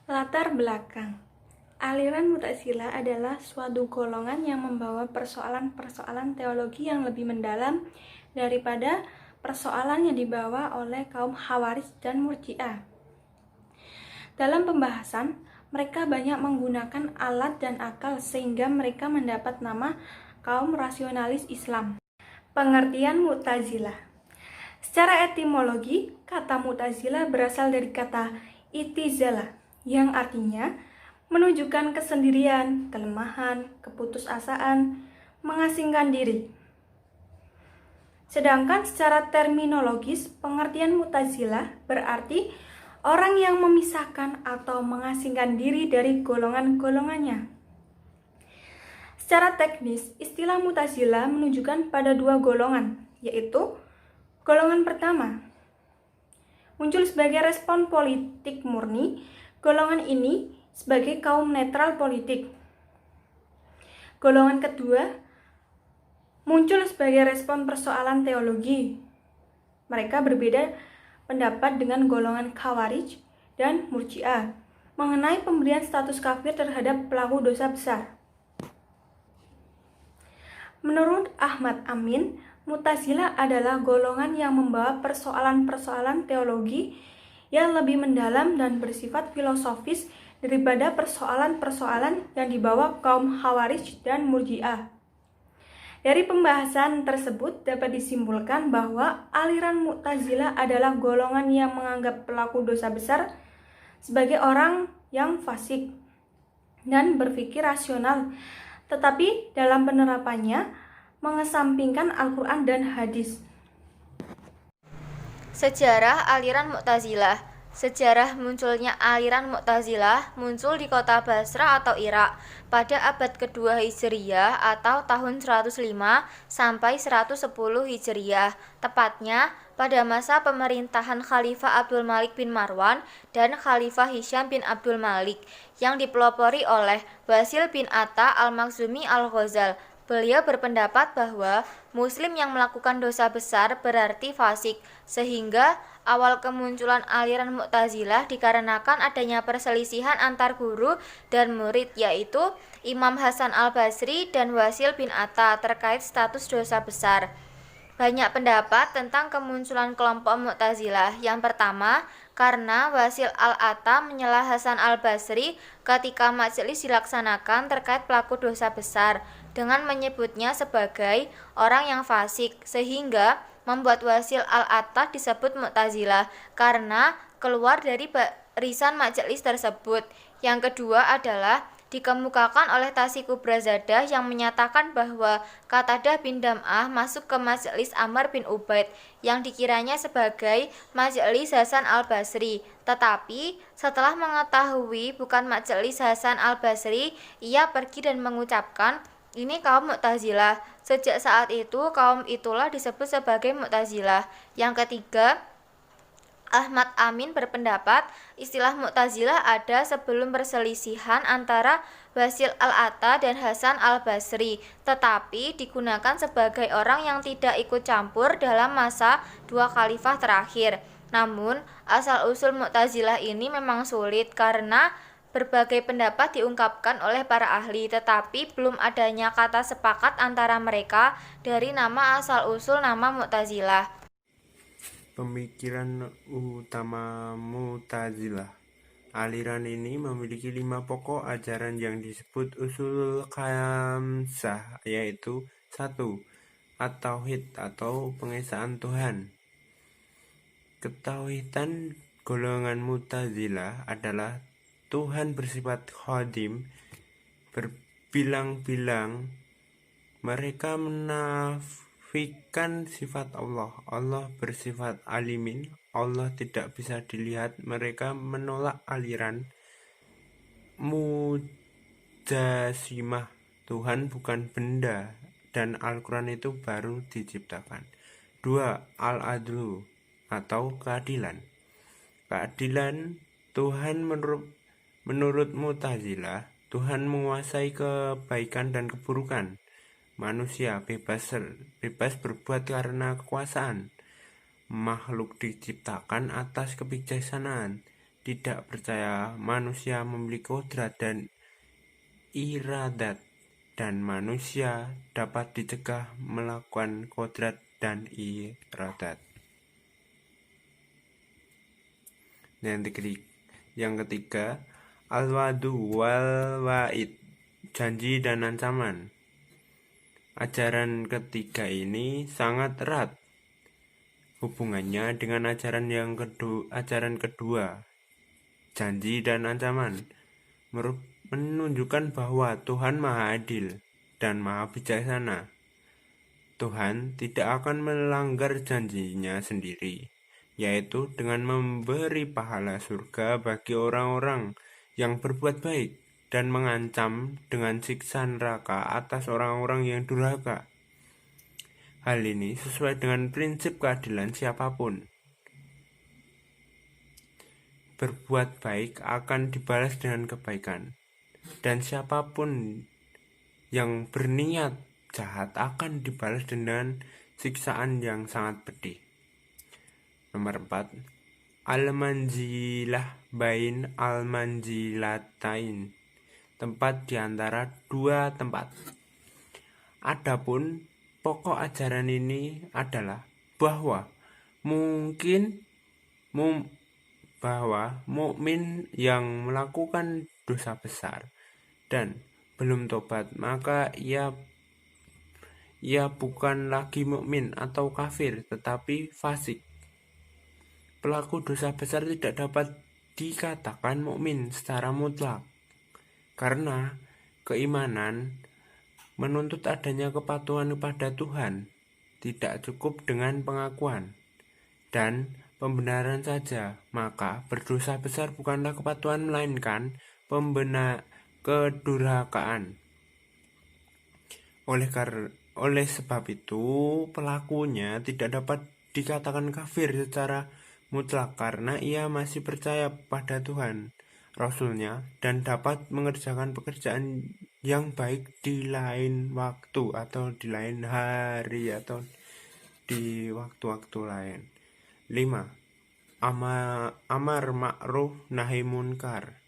Latar belakang. Aliran Mu'tazilah adalah suatu golongan yang membawa persoalan-persoalan teologi yang lebih mendalam daripada persoalan yang dibawa oleh kaum Khawarij dan Murji'ah. Dalam pembahasan, mereka banyak menggunakan alat dan akal sehingga mereka mendapat nama kaum rasionalis Islam. Pengertian Mu'tazilah. Secara etimologi, kata Mu'tazilah berasal dari kata itizala, yang artinya menunjukkan kesendirian, kelemahan, keputusasaan, mengasingkan diri. Sedangkan secara terminologis, pengertian Mu'tazilah berarti orang yang memisahkan atau mengasingkan diri dari golongan-golongannya. Secara teknis, istilah Mu'tazilah menunjukkan pada dua golongan, yaitu golongan pertama muncul sebagai respon politik murni. Golongan ini sebagai kaum netral politik. Golongan kedua muncul sebagai respon persoalan teologi. Mereka berbeda pendapat dengan golongan Khawarij dan Murji'ah mengenai pemberian status kafir terhadap pelaku dosa besar. Menurut Ahmad Amin, Mu'tazilah adalah golongan yang membawa persoalan-persoalan teologi yang lebih mendalam dan bersifat filosofis daripada persoalan-persoalan yang dibawa kaum Khawarij dan Murji'ah. Dari pembahasan tersebut dapat disimpulkan bahwa aliran Mu'tazilah adalah golongan yang menganggap pelaku dosa besar sebagai orang yang fasik dan berpikir rasional, tetapi dalam penerapannya mengesampingkan Al-Quran dan hadis. Sejarah aliran Mu'tazilah. Sejarah munculnya aliran Mu'tazilah muncul di kota Basra atau Irak pada abad kedua Hijriyah atau tahun 105 sampai 110 Hijriyah, tepatnya pada masa pemerintahan Khalifah Abdul Malik bin Marwan dan Khalifah Hisham bin Abdul Malik yang dipelopori oleh Wasil bin Atta al-Makhzumi al-Ghazal. Beliau berpendapat bahwa Muslim yang melakukan dosa besar berarti fasik, sehingga awal kemunculan aliran Mu'tazilah dikarenakan adanya perselisihan antar guru dan murid, yaitu Imam Hasan al-Basri dan Wasil bin Atta terkait status dosa besar. Banyak pendapat tentang kemunculan kelompok Mu'tazilah. Yang pertama, karena Wasil al-Atta menyela Hasan al-Basri ketika majelis dilaksanakan terkait pelaku dosa besar dengan menyebutnya sebagai orang yang fasik, sehingga membuat Wasil al-Atta disebut Mu'tazilah karena keluar dari barisan majelis tersebut. Yang kedua adalah dikemukakan oleh Tasi Kubrazadah yang menyatakan bahwa Qatadah bin Dam'ah masuk ke majelis Amr bin Ubaid yang dikiranya sebagai majelis Hasan al-Basri. Tetapi setelah mengetahui bukan majelis Hasan al-Basri, ia pergi dan mengucapkan, "Ini kaum Mu'tazilah." Sejak saat itu kaum itulah disebut sebagai Mu'tazilah. Yang ketiga, Ahmad Amin berpendapat istilah Mu'tazilah ada sebelum perselisihan antara Wasil al-Atta dan Hasan al-Basri, tetapi digunakan sebagai orang yang tidak ikut campur dalam masa dua khalifah terakhir. Namun, asal-usul Mu'tazilah ini memang sulit karena berbagai pendapat diungkapkan oleh para ahli, tetapi belum adanya kata sepakat antara mereka dari nama asal-usul nama Mu'tazilah. Pemikiran utama Mu'tazilah. Aliran ini memiliki 5 pokok ajaran yang disebut usul khamsah, yaitu 1. At-Tauhid atau pengesaan Tuhan. Ketauhidan golongan Mu'tazilah adalah Tuhan bersifat qadim, berbilang-bilang. Mereka menafikan sifat Allah. Allah bersifat alimin. Allah tidak bisa dilihat. Mereka menolak aliran Mujasimah. Tuhan bukan benda dan Al-Quran itu baru diciptakan. 2. Al-Adlu atau keadilan. Keadilan Tuhan menurut Mu'tazilah, Tuhan menguasai kebaikan dan keburukan. Manusia bebas berbuat karena kekuasaan. Makhluk diciptakan atas kebijaksanaan. tidak percaya manusia memiliki kodrat dan iradat, dan manusia dapat dicegah melakukan kodrat dan iradat. Yang ketiga, al-wa'du wal wa'id, janji dan ancaman. Ajaran ketiga ini sangat erat hubungannya dengan ajaran kedua, janji dan ancaman, menunjukkan bahwa Tuhan Maha Adil dan Maha Bijaksana. Tuhan tidak akan melanggar janjinya sendiri, yaitu dengan memberi pahala surga bagi orang-orang yang berbuat baik dan mengancam dengan siksa neraka atas orang-orang yang durhaka. Hal ini sesuai dengan prinsip keadilan siapapun berbuat baik akan dibalas dengan kebaikan, dan siapapun yang berniat jahat akan dibalas dengan siksaan yang sangat pedih. Nomor 4, al-manzilah bain al-manzilatain, tempat di antara dua tempat. Adapun pokok ajaran ini adalah bahwa mukmin yang melakukan dosa besar dan belum tobat, maka ia bukan lagi mukmin atau kafir, tetapi fasik. Pelaku dosa besar tidak dapat dikatakan mukmin secara mutlak, karena keimanan menuntut adanya kepatuhan kepada Tuhan. Tidak cukup dengan pengakuan dan pembenaran saja, maka berdosa besar bukanlah kepatuhan melainkan kedurhakaan. Oleh sebab itu, pelakunya tidak dapat dikatakan kafir secara mutlak karena ia masih percaya pada Tuhan, Rasul-Nya, dan dapat mengerjakan pekerjaan yang baik di lain waktu atau di lain hari atau di waktu-waktu lain. 5. Amar ma'ruf nahi munkar,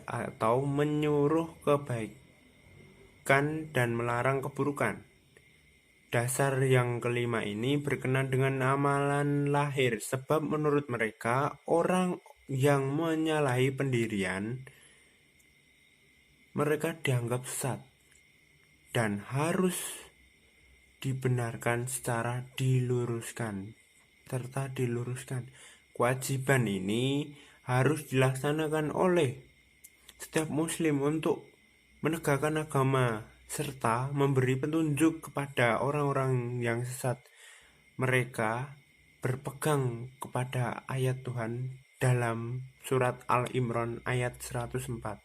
atau menyuruh kebaikan dan melarang keburukan. Dasar yang kelima ini berkenaan dengan amalan lahir, sebab menurut mereka orang yang menyalahi pendirian mereka dianggap sesat dan harus dibenarkan secara diluruskan. Kewajiban ini harus dilaksanakan oleh setiap muslim untuk menegakkan agama serta memberi petunjuk kepada orang-orang yang sesat. Mereka berpegang kepada ayat Tuhan dalam surat Al-Imran ayat 104.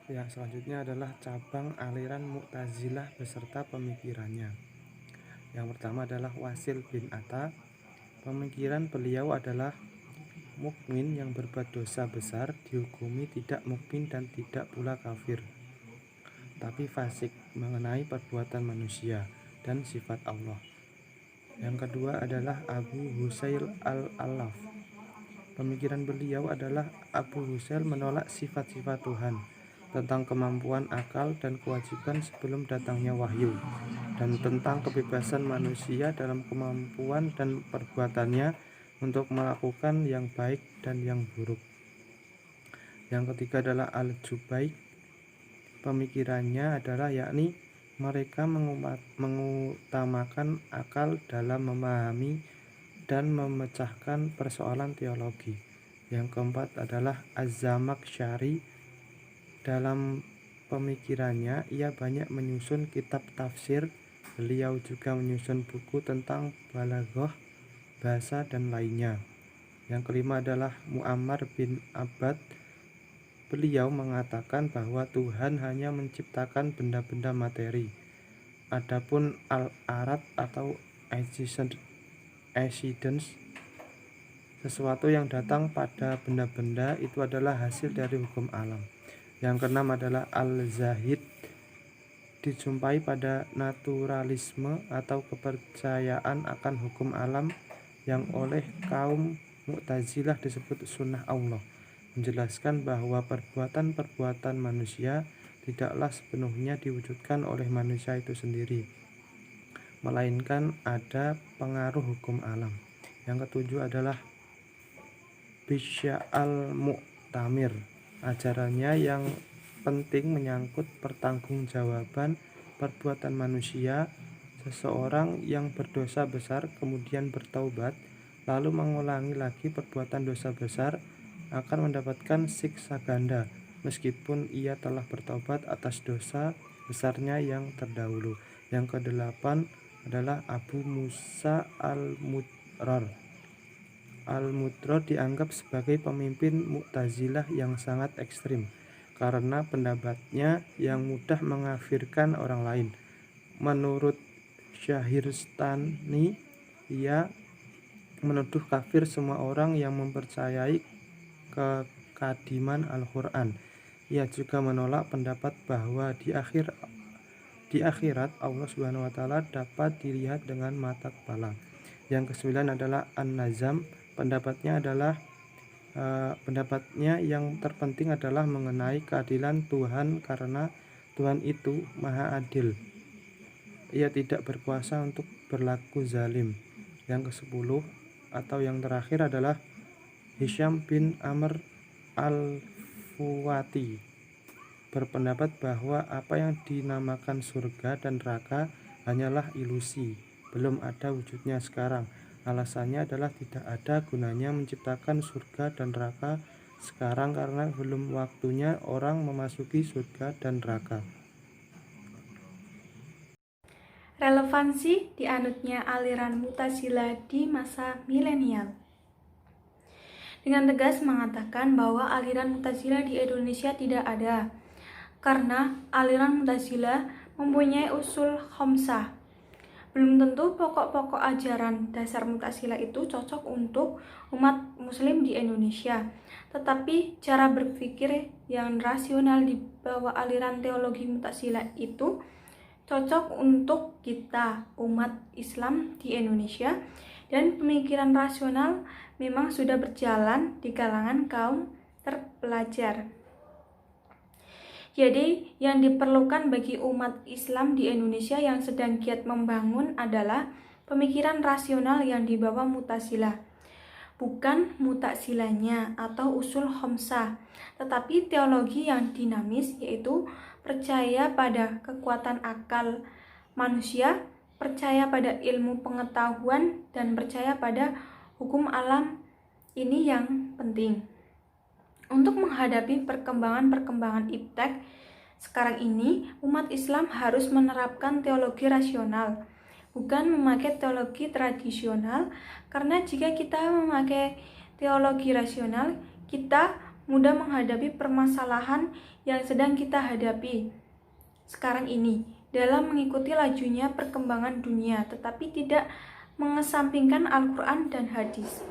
Selanjutnya adalah cabang aliran Mu'tazilah beserta pemikirannya. Yang pertama adalah Wasil bin Atta. Pemikiran beliau adalah mukmin yang berbuat dosa besar dihukumi tidak mukmin dan tidak pula kafir, tapi fasik mengenai perbuatan manusia dan sifat Allah. Yang kedua adalah Abu Husail al-Allaf. Pemikiran beliau adalah Abu Husail menolak sifat-sifat Tuhan tentang kemampuan akal dan kewajiban sebelum datangnya wahyu, dan tentang kebebasan manusia dalam kemampuan dan perbuatannya untuk melakukan yang baik dan yang buruk. Yang ketiga adalah Al-Jubaik. Pemikirannya adalah yakni mereka mengutamakan akal dalam memahami dan memecahkan persoalan teologi. Yang keempat adalah Az-Zamakhsyari. Dalam pemikirannya ia banyak menyusun kitab tafsir. Beliau juga menyusun buku tentang balaghah, bahasa dan lainnya. Yang kelima adalah Muammar bin Abbad. Beliau mengatakan bahwa Tuhan hanya menciptakan benda-benda materi. Adapun al-arad atau accidents, sesuatu yang datang pada benda-benda, itu adalah hasil dari hukum alam. Yang keenam adalah al-zahid. dijumpai pada naturalisme atau kepercayaan akan hukum alam yang oleh kaum Mu'tazilah disebut sunnah Allah, menjelaskan bahwa perbuatan-perbuatan manusia tidaklah sepenuhnya diwujudkan oleh manusia itu sendiri, melainkan ada pengaruh hukum alam. Yang ketujuh adalah Bisya al-Mu'tamir. Ajarannya yang penting menyangkut pertanggungjawaban perbuatan manusia. Seseorang yang berdosa besar kemudian bertaubat lalu mengulangi lagi perbuatan dosa besar akan mendapatkan siksa ganda meskipun ia telah bertaubat atas dosa besarnya yang terdahulu. Yang kedelapan adalah Abu Musa al-Mudrar. Al-Mudrar dianggap sebagai pemimpin Mu'tazilah yang sangat ekstrim karena pendapatnya yang mudah mengkafirkan orang lain. Menurut Syahirstani, ia menuduh kafir semua orang yang mempercayai kekadiman Al-Quran. Ia juga menolak pendapat bahwa di akhirat Allah Subhanahu wa taala dapat dilihat dengan mata kepala. Yang kesembilan adalah An-Nazam. Pendapatnya yang terpenting adalah mengenai keadilan Tuhan karena Tuhan itu maha adil. Ia tidak berkuasa untuk berlaku zalim. Yang ke-10 atau yang terakhir adalah Hisham bin Amr al-Fuwati, berpendapat bahwa apa yang dinamakan surga dan neraka hanyalah ilusi, belum ada wujudnya sekarang. Alasannya adalah tidak ada gunanya menciptakan surga dan neraka sekarang karena belum waktunya orang memasuki surga dan neraka. Relevansi dianutnya aliran Mu'tazilah di masa milenial. Dengan tegas mengatakan bahwa aliran Mu'tazilah di Indonesia tidak ada, karena aliran Mu'tazilah mempunyai usul khamsah. Belum tentu pokok-pokok ajaran dasar Mu'tazilah itu cocok untuk umat muslim di Indonesia, tetapi cara berpikir yang rasional di bawah aliran teologi Mu'tazilah itu cocok untuk kita, umat Islam di Indonesia, dan pemikiran rasional memang sudah berjalan di kalangan kaum terpelajar. Jadi, yang diperlukan bagi umat Islam di Indonesia yang sedang giat membangun adalah pemikiran rasional yang dibawa Mu'tazilah. Bukan Mu'tazilahnya atau usul khamsah, tetapi teologi yang dinamis, yaitu percaya pada kekuatan akal manusia, percaya pada ilmu pengetahuan, dan percaya pada hukum alam. Ini yang penting. Untuk menghadapi perkembangan iptek sekarang ini, umat Islam harus menerapkan teologi rasional, bukan memakai teologi tradisional, karena jika kita memakai teologi rasional, kita mudah menghadapi permasalahan yang sedang kita hadapi sekarang ini dalam mengikuti lajunya perkembangan dunia, tetapi tidak mengesampingkan Al-Quran dan hadis.